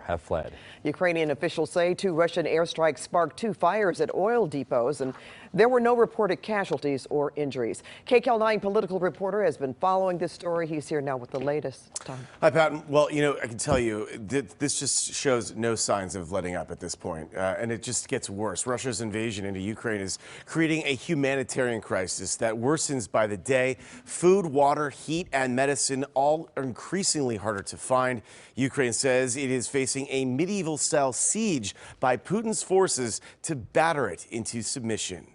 have fled. Ukrainian officials say 2 Russian airstrikes sparked 2 fires at oil depots, and there were no reported casualties or injuries. KCAL9 political reporter has been following this story. He's here now with the latest. Tom. Hi, Pat. Well, I can tell you this just shows no signs of letting up at this point, and it just gets worse. Russia's invasion into Ukraine is creating a humanitarian crisis that worsens by the day. Food, water, heat, and medicine all are increasingly harder to find. Ukraine says it is facing a medieval-style siege by Putin's forces to batter it into submission.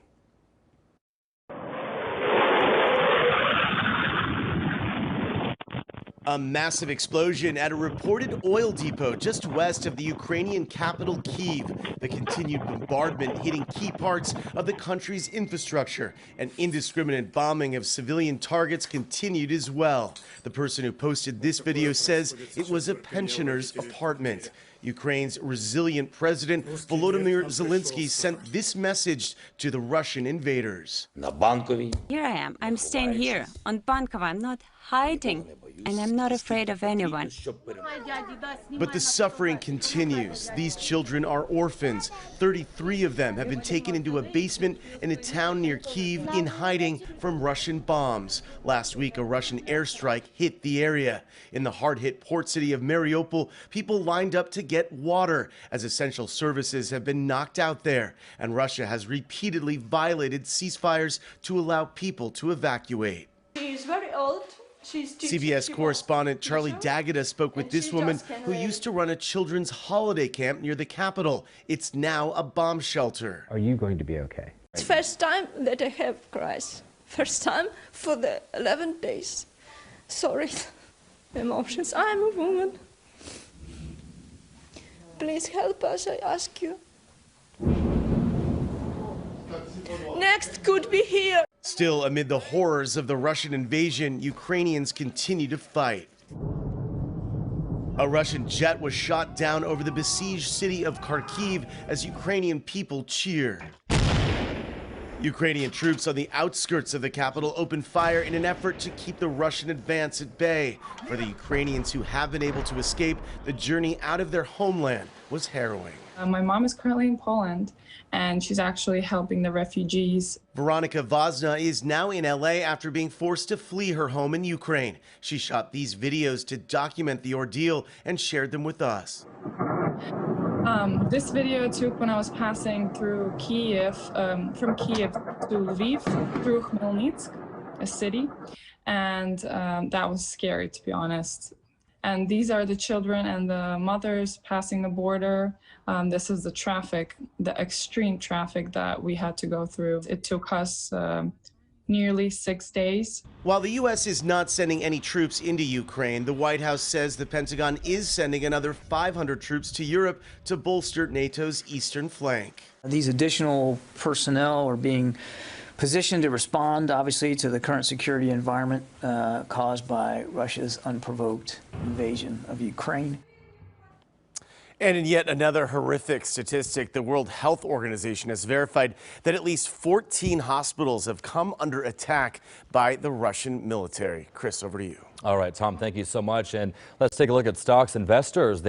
A massive explosion at a reported oil depot just west of the Ukrainian capital, Kyiv. The continued bombardment hitting key parts of the country's infrastructure. An indiscriminate bombing of civilian targets continued as well. The person who posted this video says it was a pensioner's apartment. Ukraine's resilient president, Volodymyr Zelensky, sent this message to the Russian invaders. Here I am. I'm staying here on Bankova. I'm not hiding, and I'm not afraid of anyone. But the suffering continues. These children are orphans. 33 of them have been taken into a basement in a town near Kyiv in hiding from Russian bombs. Last week, a Russian airstrike hit the area. In the hard-hit port city of Mariupol, people lined up to get water as essential services have been knocked out there. And Russia has repeatedly violated ceasefires to allow people to evacuate. She is very old. CBS correspondent Charlie D'Agata spoke with this woman who used to run a children's holiday camp near the capital. It's now a bomb shelter. Are you going to be okay? It's first time that I have cries. First time for the 11 days. Sorry, emotions. I'm a woman. Please help us, I ask you. Next could be here. Still, amid the horrors of the Russian invasion, Ukrainians continue to fight. A Russian jet was shot down over the besieged city of Kharkiv as Ukrainian people cheered. Ukrainian troops on the outskirts of the capital opened fire in an effort to keep the Russian advance at bay. For the Ukrainians who have been able to escape, the journey out of their homeland was harrowing. My mom is currently in Poland, and she's actually helping the refugees. Veronica Vazna is now in LA after being forced to flee her home in Ukraine. She shot these videos to document the ordeal and shared them with us. This video I took when I was passing through Kyiv, from Kyiv to Lviv, through Khmelnytsk, a city, and that was scary, to be honest. And these are the children and the mothers passing the border. This is the traffic, the extreme traffic that we had to go through. It took us nearly 6 days. While the U.S. is not sending any troops into Ukraine, the White House says the Pentagon is sending another 500 troops to Europe to bolster NATO's eastern flank. These additional personnel are being positioned to respond, obviously, to the current security environment caused by Russia's unprovoked invasion of Ukraine. And in yet another horrific statistic, the World Health Organization has verified that at least 14 hospitals have come under attack by the Russian military. Chris, over to you. All right, Tom, thank you so much. And let's take a look at stocks. Investors.